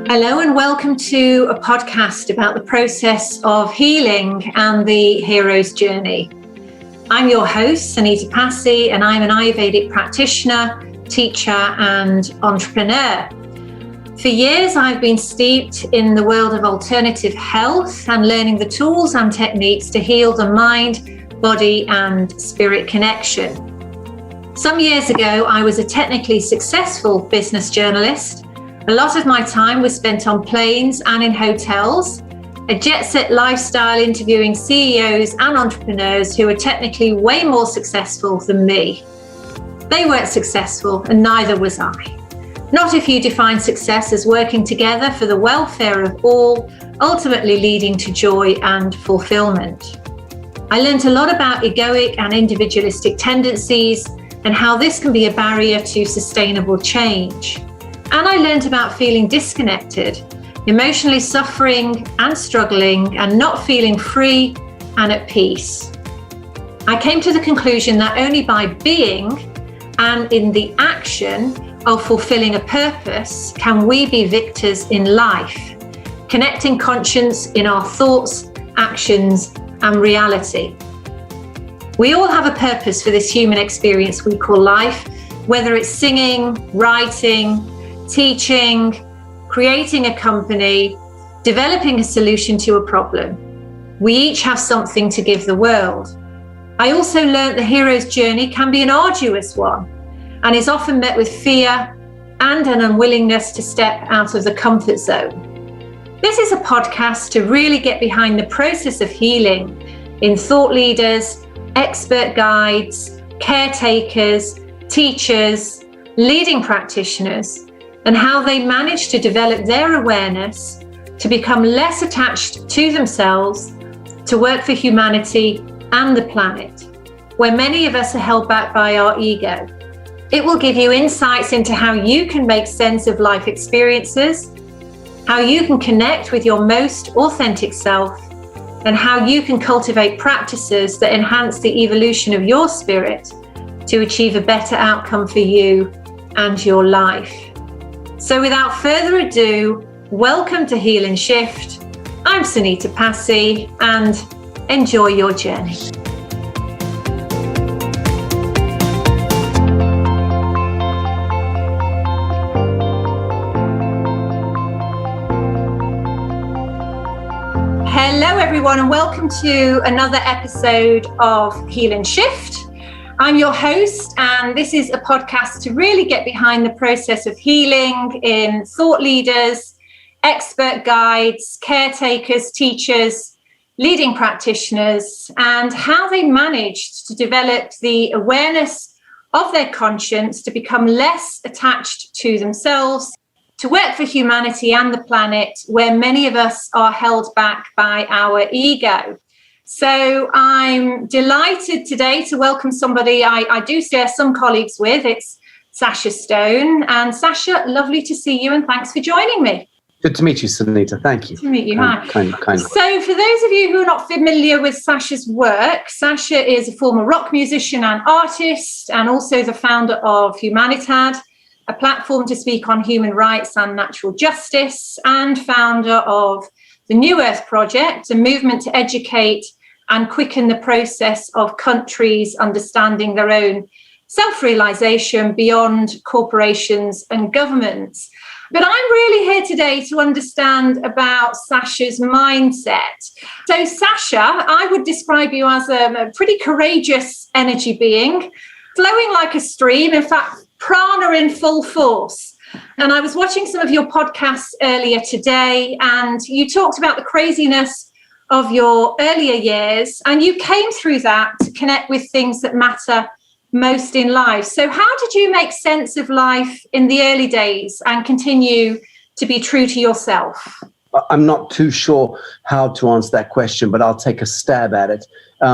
Hello and welcome to a podcast about the process of healing and the hero's journey. I'm your host, Sunita, and I'm an Ayurvedic practitioner, teacher and entrepreneur. For years, I've been steeped in the world of alternative health and learning the tools and techniques to heal the mind, body and spirit connection. Some years ago, I was a technically successful business journalist. A lot of my time was spent on planes and in hotels, a jet-set lifestyle interviewing CEOs and entrepreneurs who were technically way more successful than me. They weren't successful and neither was I. Not if you define success as working together for the welfare of all, ultimately leading to joy and fulfillment. I learned a lot about egoic and individualistic tendencies and how this can be a barrier to sustainable change. And I learned about feeling disconnected, emotionally suffering and struggling and not feeling free and at peace. I came to the conclusion that only by being and in the action of fulfilling a purpose can we be victors in life, connecting conscience in our thoughts, actions and reality. We all have a purpose for this human experience we call life, whether it's singing, writing, teaching, creating a company, developing a solution to a problem. We each have something to give the world. I also learned the hero's journey can be an arduous one and is often met with fear and an unwillingness to step out of the comfort zone. This is a podcast to really get behind the process of healing in thought leaders, expert guides, caretakers, teachers, leading practitioners, and how they manage to develop their awareness to become less attached to themselves, to work for humanity and the planet, where many of us are held back by our ego. It will give you insights into how you can make sense of life experiences, how you can connect with your most authentic self, and how you can cultivate practices that enhance the evolution of your spirit to achieve a better outcome for you and your life. So without further ado, welcome to Heal and Shift. I'm Sunita and enjoy your journey. Hello everyone and welcome to another episode of Heal and Shift. I'm your host, and this is a podcast to really get behind the process of healing in thought leaders, expert guides, caretakers, teachers, leading practitioners, and how they managed to develop the awareness of their conscience to become less attached to themselves, to work for humanity and the planet, where many of us are held back by our ego. So I'm delighted today to welcome somebody I do share some colleagues with. It's Sacha Stone. And Sacha, lovely to see you and thanks for joining me. Good to meet you, Sunita. Thank you. Good to meet you. Hi. Kind. So for those of you who are not familiar with Sacha's work, Sacha is a former rock musician and artist and also the founder of Weaponized, a platform to speak on human rights and natural justice, and founder of the New Earth Project, a movement to educate and quicken the process of countries understanding their own self-realization beyond corporations and governments. But I'm really here today to understand about Sacha's mindset. So Sacha, I would describe you as a pretty courageous energy being, flowing like a stream, in fact, prana in full force. And I was watching some of your podcasts earlier today, and you talked about the craziness of your earlier years, and you came through that to connect with things that matter most in life. So how did you make sense of life in the early days and continue to be true to yourself? I'm not too sure how to answer that question, but I'll take a stab at it.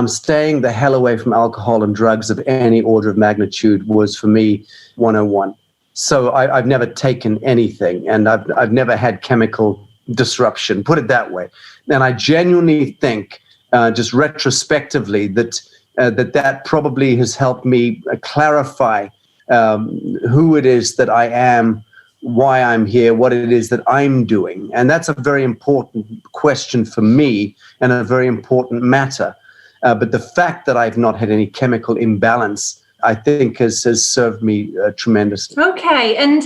Staying the hell away from alcohol and drugs of any order of magnitude was, for me, 101. So I've never taken anything, and I've never had chemical disruption, put it that way. And I genuinely think, just retrospectively, that probably has helped me clarify who it is that I am, why I'm here, what it is that I'm doing. And that's a very important question for me and a very important matter. But the fact that I've not had any chemical imbalance, I think has served me tremendously. Okay. And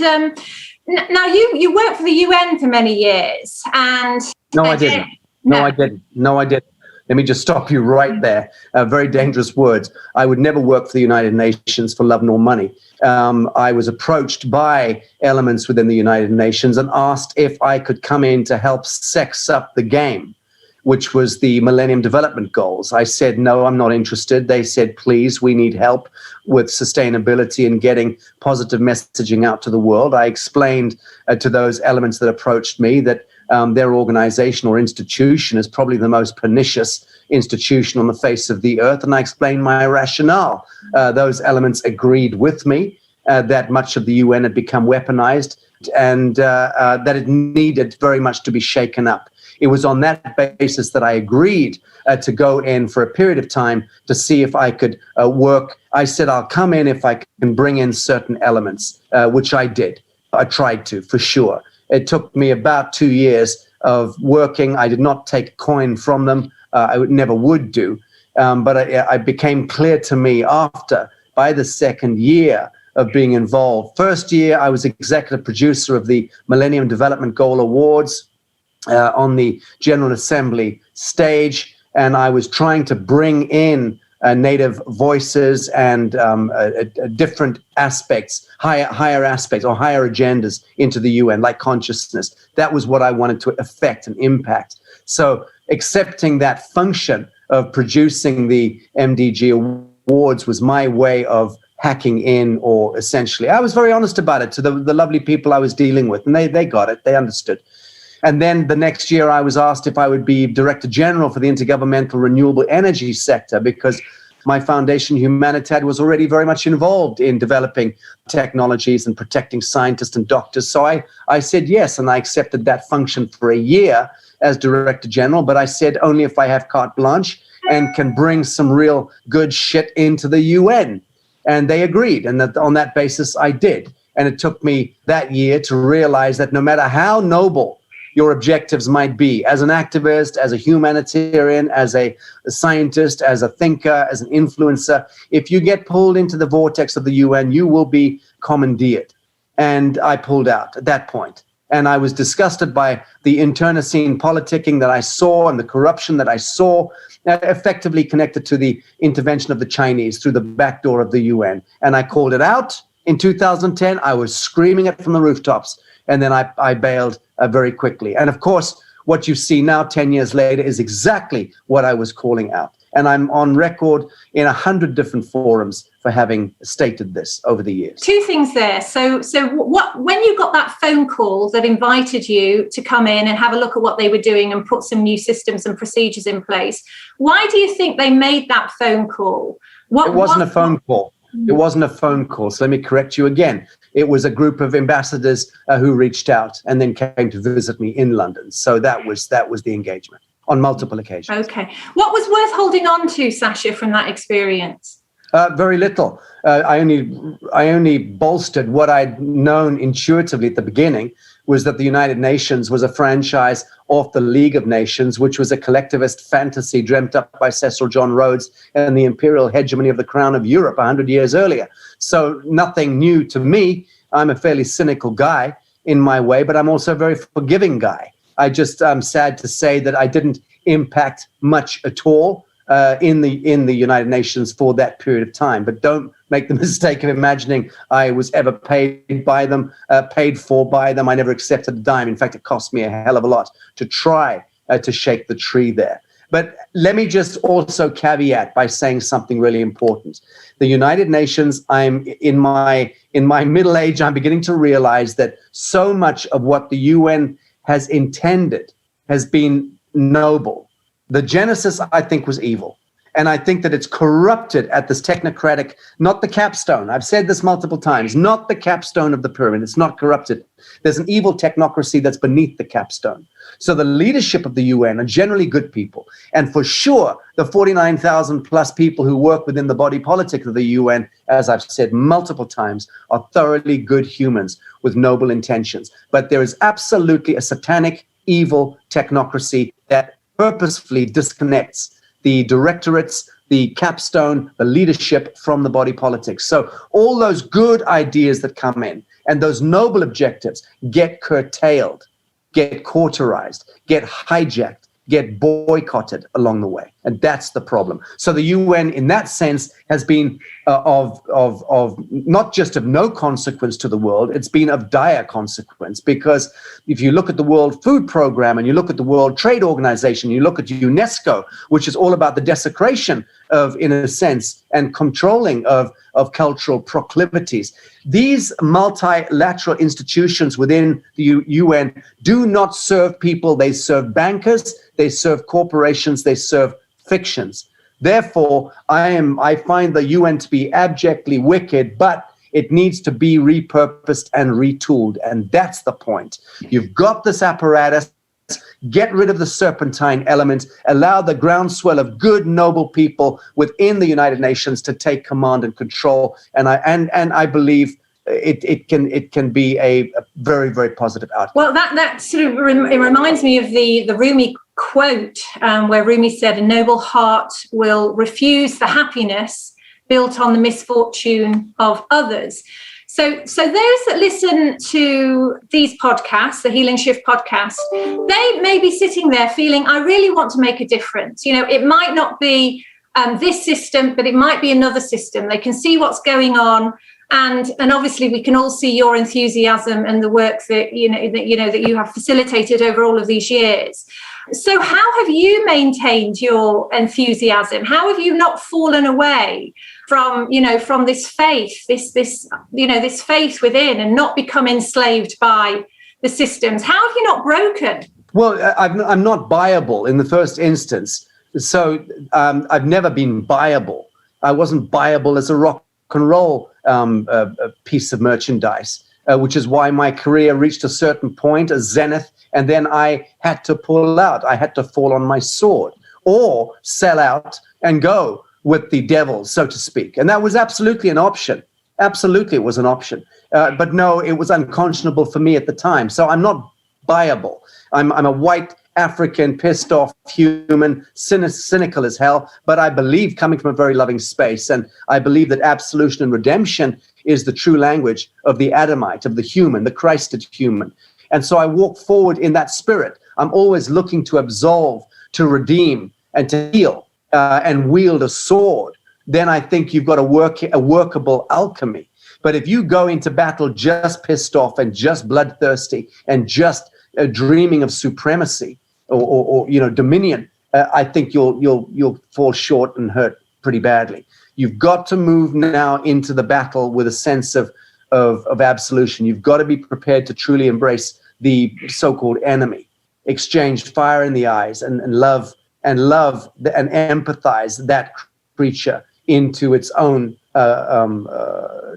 now you worked for the UN for many years. And No, I didn't. No, I didn't. Let me just stop you right there. Very dangerous words. I would never work for the United Nations for love nor money. I was approached by elements within the United Nations and asked if I could come in to help sex up the game, which was the Millennium Development Goals. I said, no, I'm not interested. They said, please, we need help with sustainability and getting positive messaging out to the world. I explained to those elements that approached me that their organization or institution is probably the most pernicious institution on the face of the earth. And I explained my rationale. Those elements agreed with me that much of the UN had become weaponized and that it needed very much to be shaken up. It was on that basis that I agreed to go in for a period of time to see if I could work. I said, I'll come in if I can bring in certain elements, which I did. I tried to, for sure. It took me about 2 years of working. I did not take coin from them. I never would do. But it became clear to me by the second year of being involved. First year, I was executive producer of the Millennium Development Goal Awards on the General Assembly stage. And I was trying to bring in native voices and different aspects, higher aspects or higher agendas into the UN, like consciousness. That was what I wanted to affect and impact. So accepting that function of producing the MDG awards was my way of hacking in, or essentially, I was very honest about it to the lovely people I was dealing with, and they got it, they understood. And then the next year, I was asked if I would be Director General for the Intergovernmental Renewable Energy sector, because my foundation, Humanitad, was already very much involved in developing technologies and protecting scientists and doctors. So I said yes, and I accepted that function for a year as Director General, but I said only if I have carte blanche and can bring some real good shit into the UN. And they agreed, and that on that basis, I did. And it took me that year to realize that no matter how noble your objectives might be as an activist, as a humanitarian, as a scientist, as a thinker, as an influencer, if you get pulled into the vortex of the UN, you will be commandeered. And I pulled out at that point. And I was disgusted by the internecine politicking that I saw and the corruption that I saw, effectively connected to the intervention of the Chinese through the back door of the UN. And I called it out in 2010. I was screaming it from the rooftops. And then I bailed very quickly. And of course, what you see now, 10 years later, is exactly what I was calling out. And I'm on record in 100 different forums for having stated this over the years. Two things there. So when you got that phone call that invited you to come in and have a look at what they were doing and put some new systems and procedures in place, why do you think they made that phone call? It wasn't a phone call. It wasn't a phone call. So let me correct you again. It was a group of ambassadors who reached out and then came to visit me in London. So that was the engagement on multiple occasions. Okay. What was worth holding on to, Sacha, from that experience? Very little. I only bolstered what I'd known intuitively at the beginning, was that the United Nations was a franchise off the League of Nations, which was a collectivist fantasy dreamt up by Cecil John Rhodes and the imperial hegemony of the Crown of Europe 100 years earlier. So nothing new to me. I'm a fairly cynical guy in my way, but I'm also a very forgiving guy. I'm sad to say that I didn't impact much at all in the United Nations for that period of time. But don't make the mistake of imagining I was ever paid by them, paid for by them. I never accepted a dime. In fact, it cost me a hell of a lot to try to shake the tree there. But let me just also caveat by saying something really important. The United Nations, I'm in my middle age, I'm beginning to realize that so much of what the UN has intended has been noble. The genesis, I think, was evil. And I think that it's corrupted at this technocratic, not the capstone. I've said this multiple times, not the capstone of the pyramid. It's not corrupted. There's an evil technocracy that's beneath the capstone. So the leadership of the UN are generally good people. And for sure, the 49,000 plus people who work within the body politic of the UN, as I've said multiple times, are thoroughly good humans with noble intentions. But there is absolutely a satanic, evil technocracy that purposefully disconnects the directorates, the capstone, the leadership from the body politics. So all those good ideas that come in and those noble objectives get curtailed, get cauterized, get hijacked, get boycotted along the way. And that's the problem. So the UN, in that sense, has been of not just of no consequence to the world, it's been of dire consequence. Because if you look at the World Food Program and you look at the World Trade Organization, you look at UNESCO, which is all about the desecration of, in a sense, and controlling of cultural proclivities. These multilateral institutions within the UN do not serve people. They serve bankers, they serve corporations, they serve fictions. Therefore, I find the UN to be abjectly wicked, but it needs to be repurposed and retooled. And that's the point. You've got this apparatus. Get rid of the serpentine element, allow the groundswell of good, noble people within the United Nations to take command and control. And I believe it can be a very, very positive outcome. Well, that sort of it reminds me of the Rumi quote where Rumi said, "A noble heart will refuse the happiness built on the misfortune of others." So those that listen to these podcasts, the Healing Shift podcast, they may be sitting there feeling, I really want to make a difference. You know, it might not be this system, but it might be another system. They can see what's going on. And obviously we can all see your enthusiasm and the work that you have facilitated over all of these years. So how have you maintained your enthusiasm? How have you not fallen away from this faith, this faith within, and not become enslaved by the systems? How have you not broken? Well, I'm not buyable in the first instance. So I've never been buyable. I wasn't buyable as a rock and roll a piece of merchandise, which is why my career reached a certain point, a zenith, and then I had to pull out. I had to fall on my sword or sell out and go with the devil, so to speak. And that was absolutely an option. Absolutely, it was an option. But no, it was unconscionable for me at the time. So I'm not buyable. I'm a white African, pissed off human, cynical as hell, but I believe, coming from a very loving space, and I believe that absolution and redemption is the true language of the Adamite, of the human, the Christed human. And so I walk forward in that spirit. I'm always looking to absolve, to redeem, and to heal, and wield a sword. Then I think you've got a workable alchemy. But if you go into battle just pissed off and just bloodthirsty and just dreaming of supremacy, or dominion, I think you'll fall short and hurt pretty badly. You've got to move now into the battle with a sense of absolution. You've got to be prepared to truly embrace the so-called enemy, exchange fire in the eyes, and love and empathize that creature into its own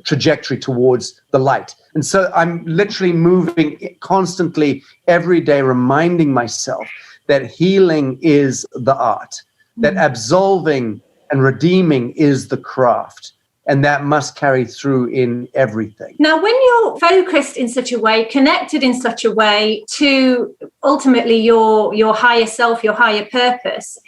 trajectory towards the light. And so I'm literally moving constantly every day, reminding myself that healing is the art, that absolving and redeeming is the craft, and that must carry through in everything. Now, when you're focused in such a way, connected in such a way to ultimately your higher self, your higher purpose,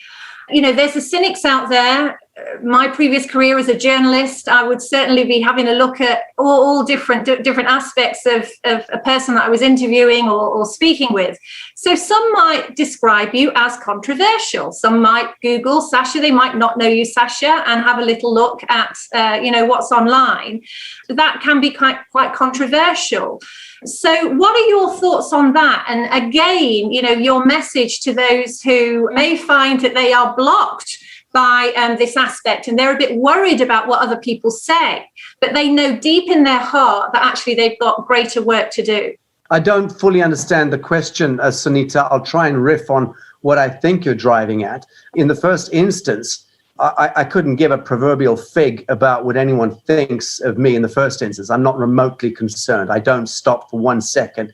there's the cynics out there. My previous career as a journalist, I would certainly be having a look at all different aspects of a person that I was interviewing or speaking with. So some might describe you as controversial. Some might Google Sacha. They might not know you, Sacha, and have a little look at what's online. That can be quite controversial. So what are your thoughts on that? And again, your message to those who may find that they are blocked by this aspect, and they're a bit worried about what other people say, but they know deep in their heart that actually they've got greater work to do. I don't fully understand the question, Sunita. I'll try and riff on what I think you're driving at. In the first instance, I couldn't give a proverbial fig about what anyone thinks of me in the first instance. I'm not remotely concerned. I don't stop for 1 second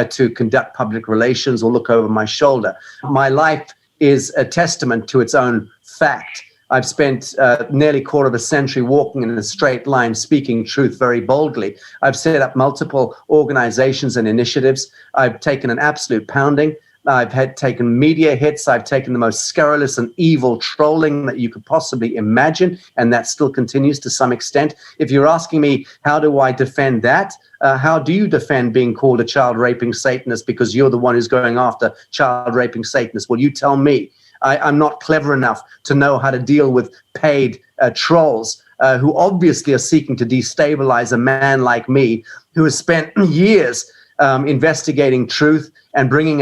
to conduct public relations or look over my shoulder. My life is a testament to its own fact. I've spent nearly a quarter of a century walking in a straight line, speaking truth very boldly. I've set up multiple organizations and initiatives. I've taken an absolute pounding. I've taken media hits. I've taken the most scurrilous and evil trolling that you could possibly imagine, and that still continues to some extent. If you're asking me, how do I defend that? How do you defend being called a child-raping Satanist because you're the one who's going after child-raping Satanists? Well, you tell me. I'm not clever enough to know how to deal with paid trolls who obviously are seeking to destabilize a man like me who has spent years investigating truth and bringing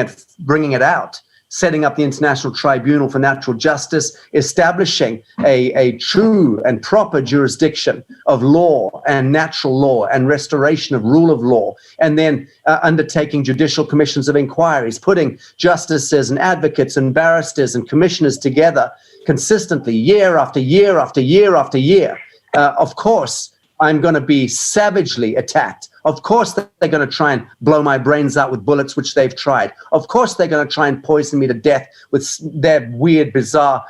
it out, setting up the International Tribunal for Natural Justice, establishing a true and proper jurisdiction of law and natural law and restoration of rule of law, and then undertaking judicial commissions of inquiries, putting justices and advocates and barristers and commissioners together consistently year after year after year after year. Of course, I'm going to be savagely attacked. Of course, they're going to try and blow my brains out with bullets, which they've tried. Of course, they're going to try and poison me to death with their weird, bizarre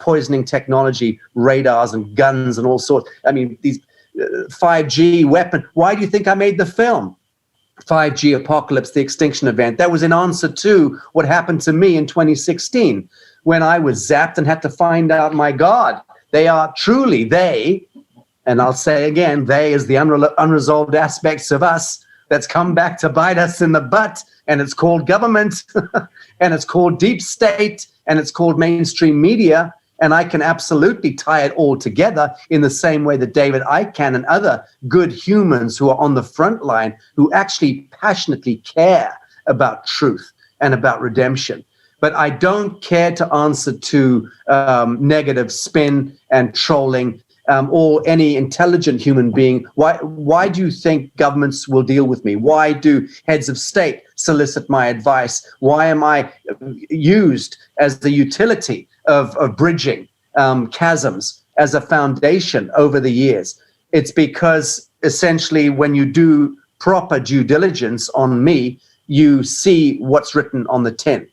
poisoning technology, radars and guns and all sorts. I mean, these 5G weapon. Why do you think I made the film? 5G Apocalypse, the Extinction Event. That was in answer to what happened to me in 2016 when I was zapped and had to find out, my God, they are truly they. And I'll say again, they is the unresolved aspects of us that's come back to bite us in the butt. And it's called government, and it's called deep state, and it's called mainstream media. And I can absolutely tie it all together in the same way that David Icke can and other good humans who are on the front line, who actually passionately care about truth and about redemption. But I don't care to answer to negative spin and trolling or any intelligent human being. Why do you think governments will deal with me? Why do heads of state solicit my advice? Why am I used as the utility of bridging chasms as a foundation over the years? It's because essentially when you do proper due diligence on me, you see what's written on the tin.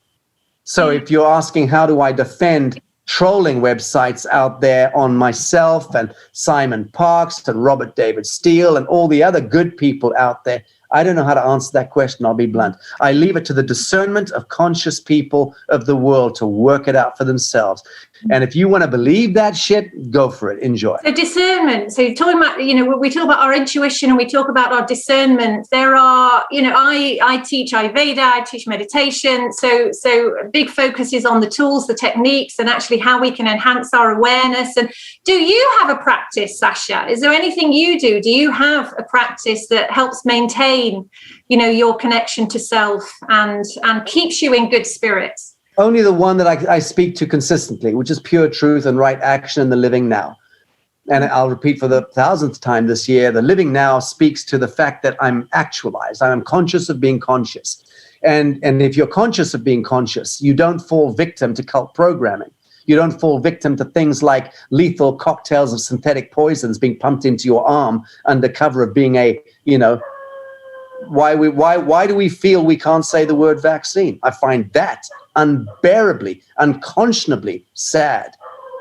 So if you're asking how do I defend trolling websites out there on myself and Simon Parkes and Robert David Steele and all the other good people out there, I don't know how to answer that question. I'll be blunt. I leave it to the discernment of conscious people of the world to work it out for themselves. And if you want to believe that shit, go for it. Enjoy. So discernment. So you're talking about, we talk about our intuition and we talk about our discernment. There are, I teach Ayurveda, I teach meditation. So a big focus is on the tools, the techniques, and actually how we can enhance our awareness. And do you have a practice, Sacha? Is there anything you do? Do you have a practice that helps maintain your connection to self and keeps you in good spirits? Only the one that I speak to consistently, which is pure truth and right action in the living now. And I'll repeat for the 1,000th time this year, the living now speaks to the fact that I'm actualized. I'm conscious of being conscious. And if you're conscious of being conscious, you don't fall victim to cult programming. You don't fall victim to things like lethal cocktails of synthetic poisons being pumped into your arm under cover of being why do we feel we can't say the word vaccine? I find that unbearably, unconscionably sad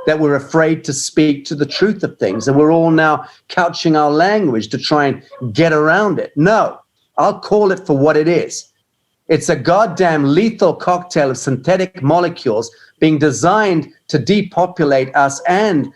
that we're afraid to speak to the truth of things. And we're all now couching our language to try and get around it. No, I'll call it for what it is. It's a goddamn lethal cocktail of synthetic molecules being designed to depopulate us and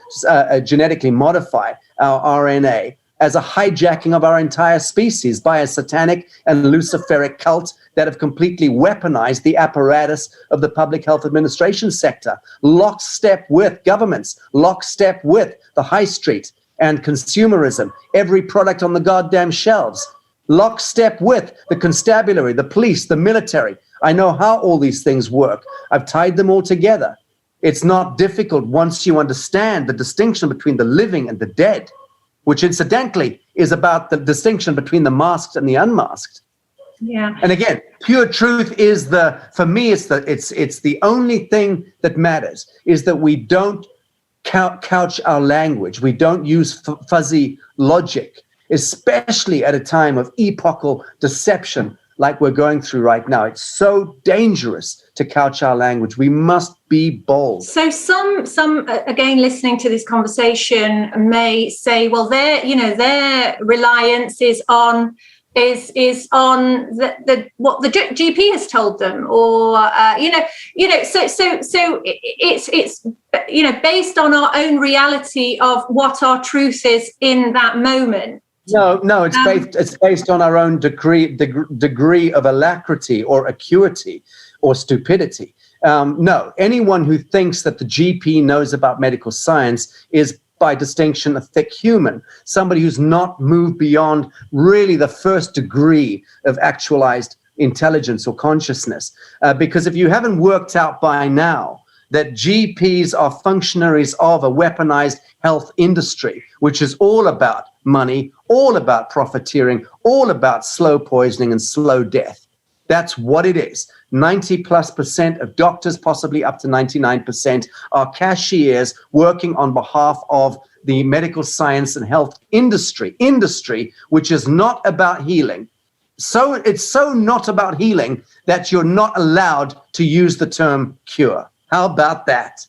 genetically modify our RNA as a hijacking of our entire species by a satanic and luciferic cult that have completely weaponized the apparatus of the public health administration sector, lockstep with governments, lockstep with the high street and consumerism, every product on the goddamn shelves, lockstep with the constabulary, the police, the military. I know how all these things work. I've tied them all together. It's not difficult once you understand the distinction between the living and the dead, which incidentally is about the distinction between the masked and the unmasked. Yeah. And again, pure truth is for me, it's the only thing that matters, is that we don't couch our language. We don't use fuzzy logic, especially at a time of epochal deception like we're going through right now. It's so dangerous to couch our language. We must be bold. So some again, listening to this conversation may say, well, their reliance is on what the GP has told them, or so it's based on our own reality of what our truth is in that moment. No, it's based on our own degree of alacrity or acuity or stupidity. No, anyone who thinks that the GP knows about medical science is, by distinction, a thick human, somebody who's not moved beyond really the first degree of actualized intelligence or consciousness. Because if you haven't worked out by now that GPs are functionaries of a weaponized health industry, which is all about money, all about profiteering, all about slow poisoning and slow death. That's what it is. 90+% of doctors, possibly up to 99%, are cashiers working on behalf of the medical science and health industry, which is not about healing. So it's so not about healing that you're not allowed to use the term cure. How about that?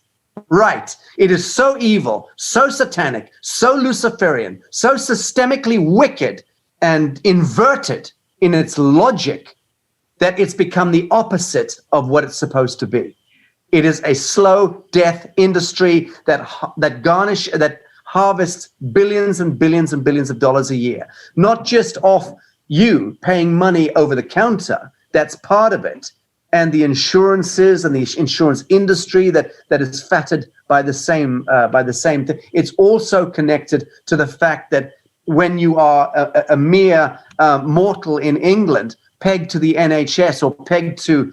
Right. It is so evil, so satanic, so Luciferian, so systemically wicked and inverted in its logic that it's become the opposite of what it's supposed to be. It is a slow death industry that harvests billions and billions and billions of dollars a year, not just off you paying money over the counter. That's part of it. And the insurances and the insurance industry that is fatted by the same thing. It's also connected to the fact that when you are a mere mortal in England, pegged to the NHS or pegged to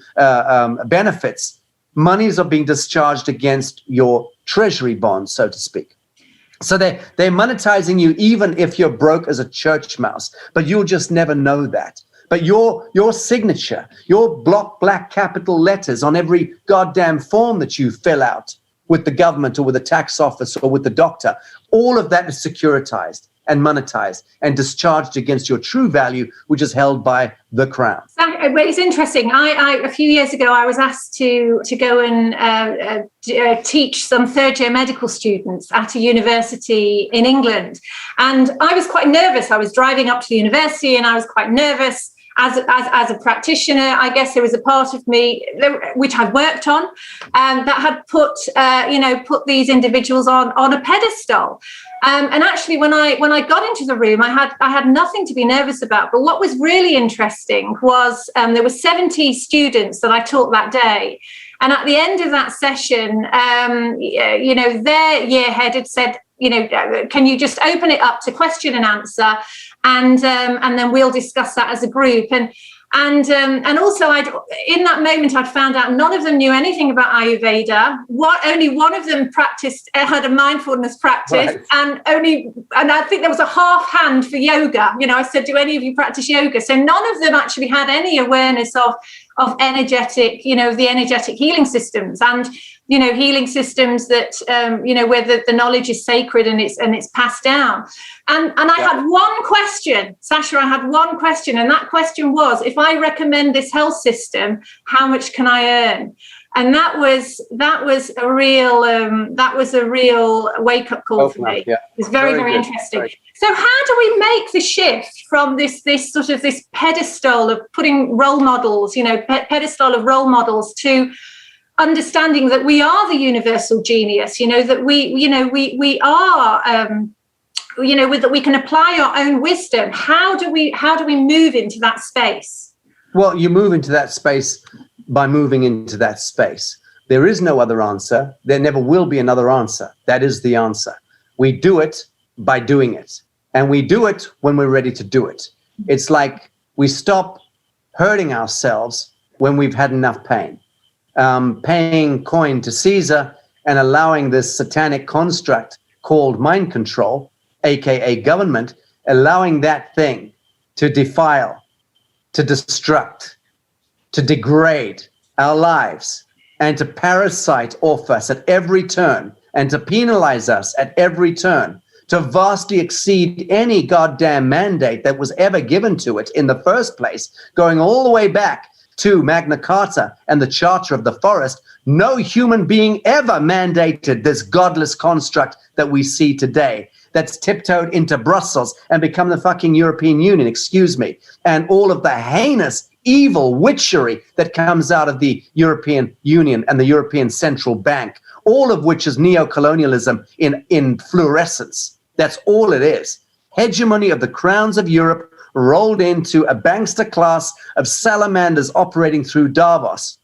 benefits, monies are being discharged against your treasury bonds, so to speak. So they're monetizing you even if you're broke as a church mouse, but you'll just never know that. But your signature, your block black capital letters on every goddamn form that you fill out with the government or with the tax office or with the doctor, all of that is securitized and monetized and discharged against your true value, which is held by the crown. It's interesting. A few years ago, I was asked to go and teach some third-year medical students at a university in England. And I was quite nervous. I was driving up to the university and I was quite nervous. As a practitioner, I guess there was a part of me which I'd worked on that had put these individuals on a pedestal. And actually, when I got into the room, I had nothing to be nervous about. But what was really interesting was there were 70 students that I taught that day. And at the end of that session, their year head had said, can you just open it up to question and answer, and then we'll discuss that as a group. And also, in that moment, I'd found out none of them knew anything about Ayurveda. Only one of them had a mindfulness practice, right. and I think there was a half hand for yoga. I said, do any of you practice yoga? So none of them actually had any awareness of energetic, the energetic healing systems, and healing systems that where the knowledge is sacred and it's passed down. And I had one question, Sacha. I had one question, and that question was, if I recommend this health system, how much can I earn? And that was a real wake up call for me. Yeah. It was very interesting. Right. So how do we make the shift from this sort of this pedestal of putting role models, pedestal of role models, to understanding that we are the universal genius, that we are, that we can apply our own wisdom. How do we move into that space? Well, you move into that space by moving into that space. There is no other answer. There never will be another answer. That is the answer. We do it by doing it. And we do it when we're ready to do it. It's like we stop hurting ourselves when we've had enough pain. Paying coin to Caesar and allowing this satanic construct called mind control, aka government, allowing that thing to defile, to destruct, to degrade our lives, and to parasite off us at every turn and to penalize us at every turn, to vastly exceed any goddamn mandate that was ever given to it in the first place, going all the way back to Magna Carta and the Charter of the Forest. No human being ever mandated this godless construct that we see today, that's tiptoed into Brussels and become the fucking European Union, excuse me, and all of the heinous, evil witchery that comes out of the European Union and the European Central Bank, all of which is neocolonialism in fluorescence. That's all it is. Hegemony of the crowns of Europe rolled into a bankster class of salamanders operating through Davos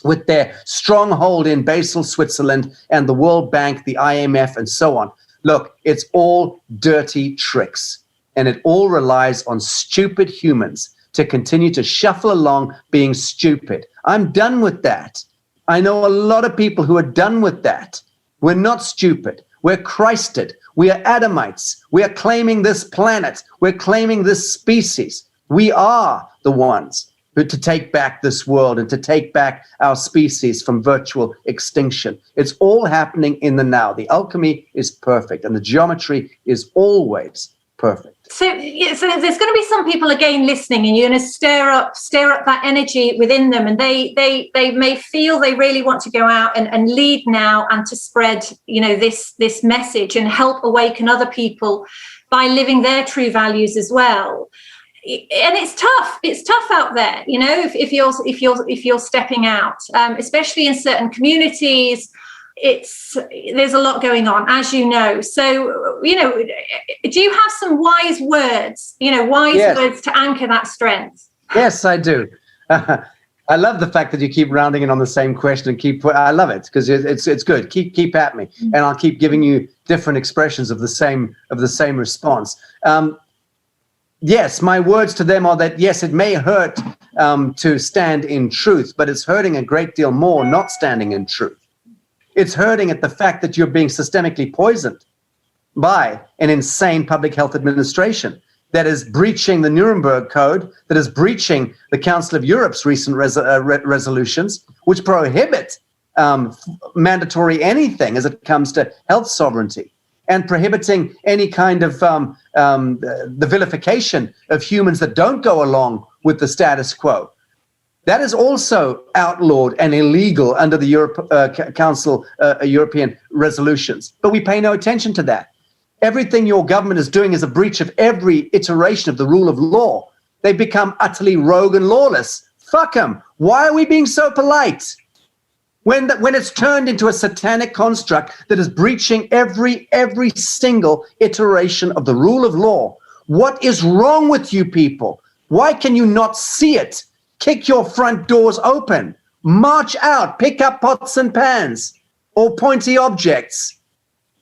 with their stronghold in Basel, Switzerland, and the World Bank, the IMF, and so on. Look, it's all dirty tricks, and it all relies on stupid humans to continue to shuffle along being stupid. I'm done with that. I know a lot of people who are done with that. We're not stupid. We're Christed. We are Adamites. We are claiming this planet. We're claiming this species. We are the ones who to take back this world and to take back our species from virtual extinction. It's all happening in the now. The alchemy is perfect, and the geometry is always perfect. So there's going to be some people again listening, and you're going to stir up that energy within them, and they may feel they really want to go out and lead now and to spread, this message and help awaken other people by living their true values as well. And it's tough. It's tough out there, if you're stepping out, especially in certain communities. There's a lot going on, as you know. So, do you have some wise words, Yes. words to anchor that strength? Yes, I do. I love the fact that you keep rounding it on the same question and I love it because it's good. Keep at me, and I'll keep giving you different expressions of the same response. Yes, my words to them are that, yes, it may hurt to stand in truth, but it's hurting a great deal more not standing in truth. It's hurting at the fact that you're being systemically poisoned by an insane public health administration that is breaching the Nuremberg Code, that is breaching the Council of Europe's recent resolutions, which prohibit mandatory anything as it comes to health sovereignty, and prohibiting any kind of the vilification of humans that don't go along with the status quo. That is also outlawed and illegal under the European resolutions. But we pay no attention to that. Everything your government is doing is a breach of every iteration of the rule of law. They become utterly rogue and lawless. Fuck them. Why are we being so polite? When it's turned into a satanic construct that is breaching every single iteration of the rule of law. What is wrong with you people? Why can you not see it? Kick your front doors open. March out. Pick up pots and pans or pointy objects.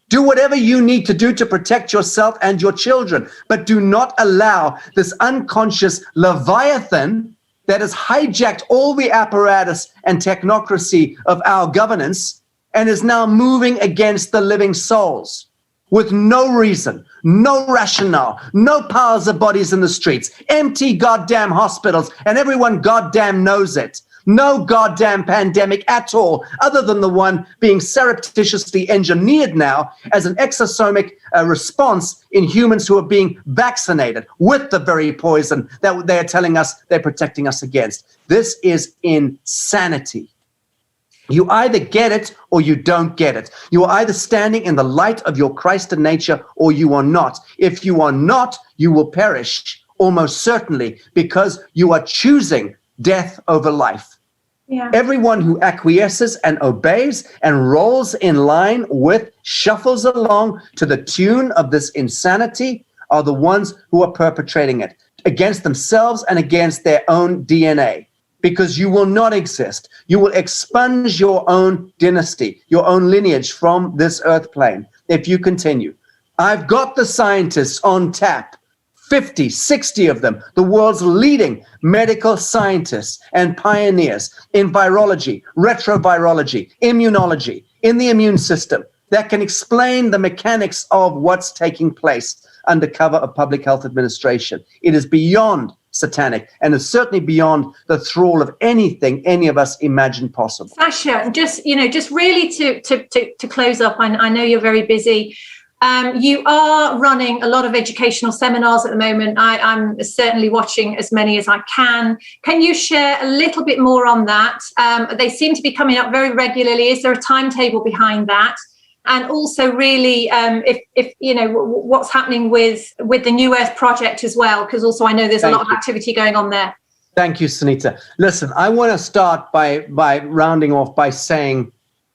Do whatever you need to do to protect yourself and your children, but do not allow this unconscious Leviathan that has hijacked all the apparatus and technocracy of our governance and is now moving against the living souls with no reason, no rationale, no piles of bodies in the streets, empty goddamn hospitals, and everyone goddamn knows it. No goddamn pandemic at all, other than the one being surreptitiously engineered now as an exosomic response in humans who are being vaccinated with the very poison that they are telling us they're protecting us against. This is insanity. You either get it or you don't get it. You are either standing in the light of your Christed nature or you are not. If you are not, you will perish almost certainly because you are choosing death over life. Yeah. Everyone who acquiesces and obeys and rolls in line with, shuffles along to the tune of this insanity are the ones who are perpetrating it against themselves and against their own DNA. Because you will not exist. You will expunge your own dynasty, your own lineage from this earth plane if you continue. I've got the scientists on tap, 50, 60 of them, the world's leading medical scientists and pioneers in virology, retrovirology, immunology, in the immune system that can explain the mechanics of what's taking place under cover of public health administration. It is beyond satanic, and it's certainly beyond the thrall of anything any of us imagined possible. Sacha, just really to close up, I know you're very busy. You are running a lot of educational seminars at the moment. I'm certainly watching as many as I can. Can you share a little bit more on that? They seem to be coming up very regularly. Is there a timetable behind that? And also, really, if you know what's happening with the New Earth Project as well, because also I know there's a lot of activity going on there. Thank you, Sunita. Listen, I want to start by rounding off by saying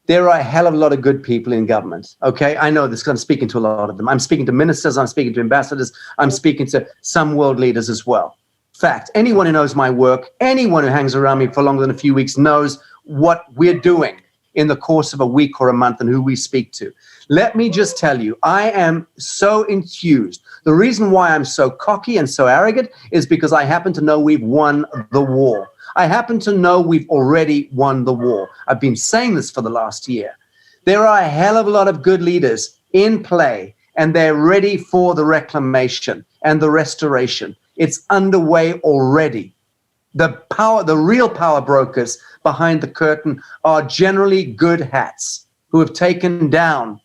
there are a hell of a lot of good people in government, okay? I know this because I'm speaking to a lot of them. I'm speaking to ministers, I'm speaking to ambassadors, I'm speaking to some world leaders as well. Fact, anyone who knows my work, anyone who hangs around me for longer than a few weeks knows what we're doing in the course of a week or a month and who we speak to. Let me just tell you, I am so enthused. The reason why I'm so cocky and so arrogant is because I happen to know we've won the war. I happen to know we've already won the war. I've been saying this for the last year. There are a hell of a lot of good leaders in play, and they're ready for the reclamation and the restoration. It's underway already. The real power brokers behind the curtain are generally good hats who have taken down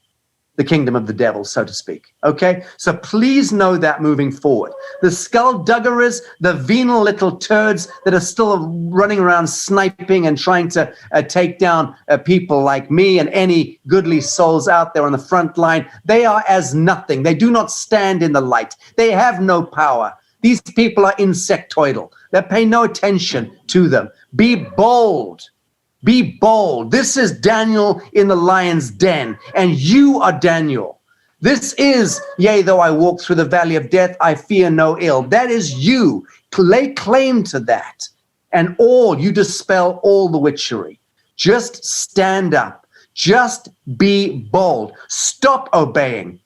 the kingdom of the devil, so to speak. Okay? So please know that moving forward. The skullduggerers, the venal little turds that are still running around sniping and trying to take down people like me and any goodly souls out there on the front line, they are as nothing. They do not stand in the light. They have no power. These people are insectoidal. They pay no attention to them. Be bold. Be bold. This is Daniel in the lion's den, and you are Daniel. This is, yea, though I walk through the valley of death, I fear no ill. That is you. Lay claim to that, and you dispel all the witchery. Just stand up. Just be bold. Stop obeying.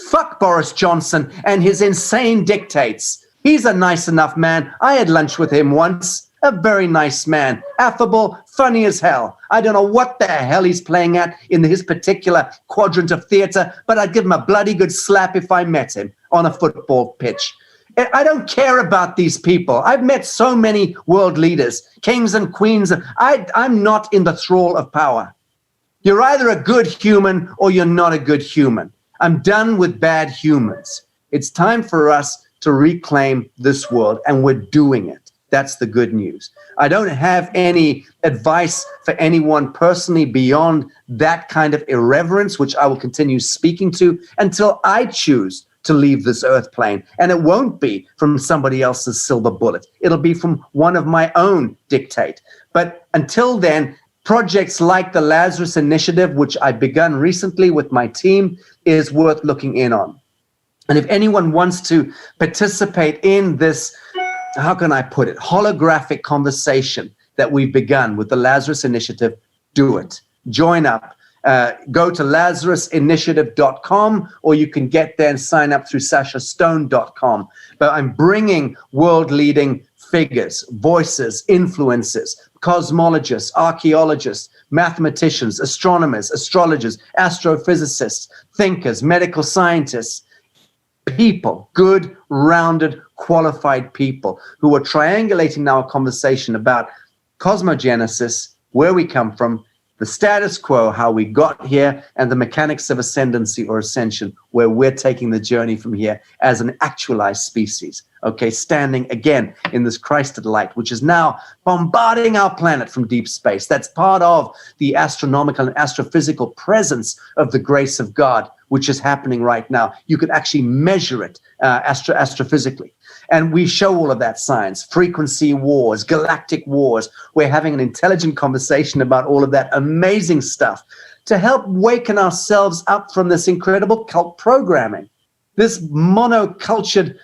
Fuck Boris Johnson and his insane dictates. He's a nice enough man. I had lunch with him once. A very nice man, affable, funny as hell. I don't know what the hell he's playing at in his particular quadrant of theater, but I'd give him a bloody good slap if I met him on a football pitch. I don't care about these people. I've met so many world leaders, kings and queens. I'm not in the thrall of power. You're either a good human or you're not a good human. I'm done with bad humans. It's time for us to reclaim this world, and we're doing it. That's the good news. I don't have any advice for anyone personally beyond that kind of irreverence, which I will continue speaking to until I choose to leave this earth plane. And it won't be from somebody else's silver bullet. It'll be from one of my own dictate. But until then, projects like the Lazarus Initiative, which I've begun recently with my team, is worth looking in on. And if anyone wants to participate in this, how can I put it, holographic conversation that we've begun with the Lazarus Initiative, do it. Join up. Go to lazarusinitiative.com, or you can get there and sign up through sachastone.com. But I'm bringing world-leading figures, voices, influencers, cosmologists, archaeologists, mathematicians, astronomers, astrologers, astrophysicists, thinkers, medical scientists, people, good, rounded, qualified people who are triangulating now a conversation about cosmogenesis, where we come from, the status quo, how we got here, and the mechanics of ascendancy or ascension, where we're taking the journey from here as an actualized species, okay, standing again in this Christed light, which is now bombarding our planet from deep space. That's part of the astronomical and astrophysical presence of the grace of God, which is happening right now. You can actually measure it astrophysically. And we show all of that science, frequency wars, galactic wars. We're having an intelligent conversation about all of that amazing stuff to help waken ourselves up from this incredible cult programming, this monocultured,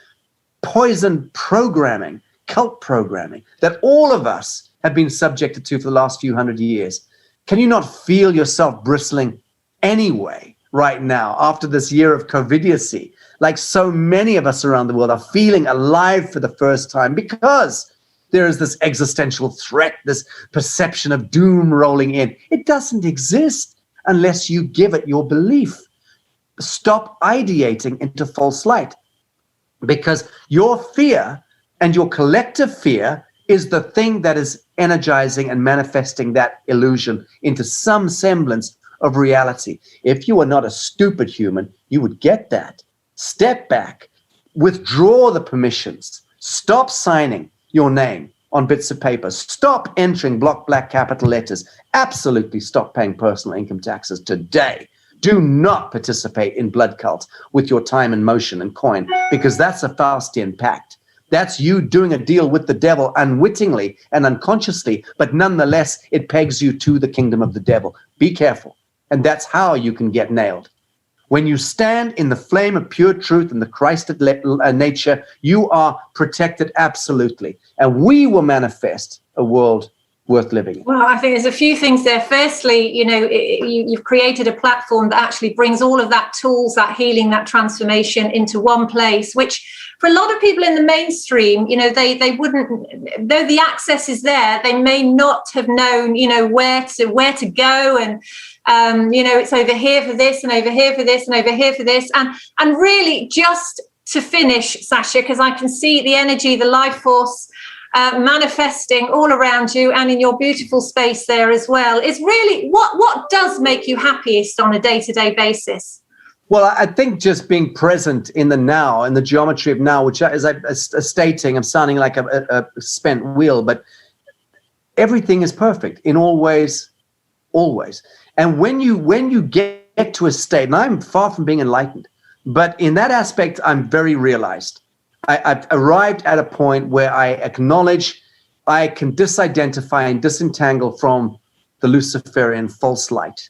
poisoned programming, cult programming that all of us have been subjected to for the last few hundred years. Can you not feel yourself bristling anyway right now after this year of COVIDiocy? Like so many of us around the world are feeling alive for the first time because there is this existential threat, this perception of doom rolling in. It doesn't exist unless you give it your belief. Stop ideating into false light, because your fear And your collective fear is the thing that is energizing and manifesting that illusion into some semblance of reality. If you are not a stupid human, you would get that. Step back, withdraw the permissions, stop signing your name on bits of paper, stop entering block black capital letters, absolutely stop paying personal income taxes today. Do not participate in blood cults with your time and motion and coin, because that's a Faustian pact. That's you doing a deal with the devil unwittingly and unconsciously, but nonetheless, it pegs you to the kingdom of the devil. Be careful. And that's how you can get nailed. When you stand in the flame of pure truth and the Christed nature, you are protected absolutely. And we will manifest a world worth living in. Well, I think there's a few things there. Firstly, you've created a platform that actually brings all of that tools, that healing, that transformation into one place, which for a lot of people in the mainstream, they wouldn't, though the access is there, they may not have known, where to go. And, it's over here for this and over here for this and over here for this. And really just to finish, Sacha, because I can see the energy, the life force, manifesting all around you and in your beautiful space there as well, is really what does make you happiest on a day-to-day basis? Well, I think just being present in the now, in the geometry of now, which, as I'm stating, I'm sounding like a spent wheel, but everything is perfect in all ways, always. And when you get to a state, and I'm far from being enlightened, but in that aspect, I'm very realized. I've arrived at a point where I acknowledge I can disidentify and disentangle from the Luciferian false light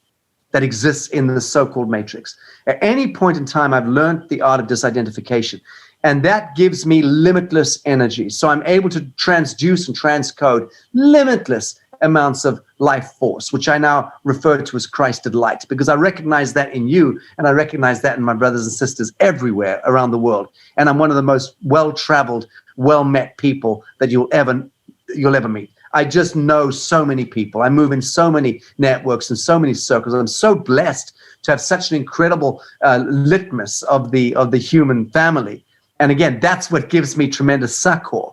that exists in the so-called matrix. At any point in time, I've learned the art of disidentification, and that gives me limitless energy. So I'm able to transduce and transcode limitless amounts of life force, which I now refer to as Christed light, because I recognize that in you, and I recognize that in my brothers and sisters everywhere around the world. And I'm one of the most well-traveled, well-met people that you'll ever meet. I just know so many people. I move in so many networks and so many circles. I'm so blessed to have such an incredible litmus of the human family. And again, that's what gives me tremendous succor,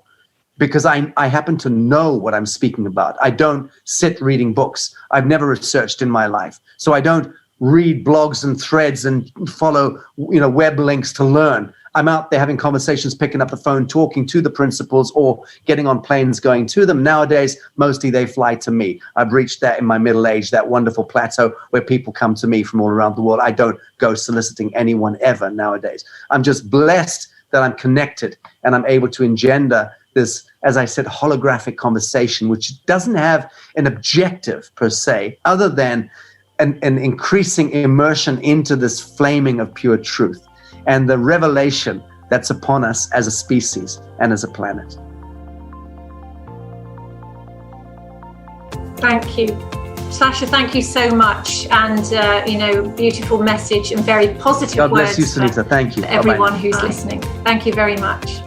because I happen to know what I'm speaking about. I don't sit reading books. I've never researched in my life. So I don't read blogs and threads and follow web links to learn. I'm out there having conversations, picking up the phone, talking to the principals, or getting on planes going to them. Nowadays, mostly they fly to me. I've reached that in my middle age, that wonderful plateau where people come to me from all around the world. I don't go soliciting anyone ever nowadays. I'm just blessed that I'm connected and I'm able to engender this, as I said, holographic conversation, which doesn't have an objective per se, other than an increasing immersion into this flaming of pure truth and the revelation that's upon us as a species and as a planet. Thank you. Sacha, thank you so much. And, beautiful message and very positive God words. bless you, Sunita. Thank you. For everyone who's listening. Thank you very much.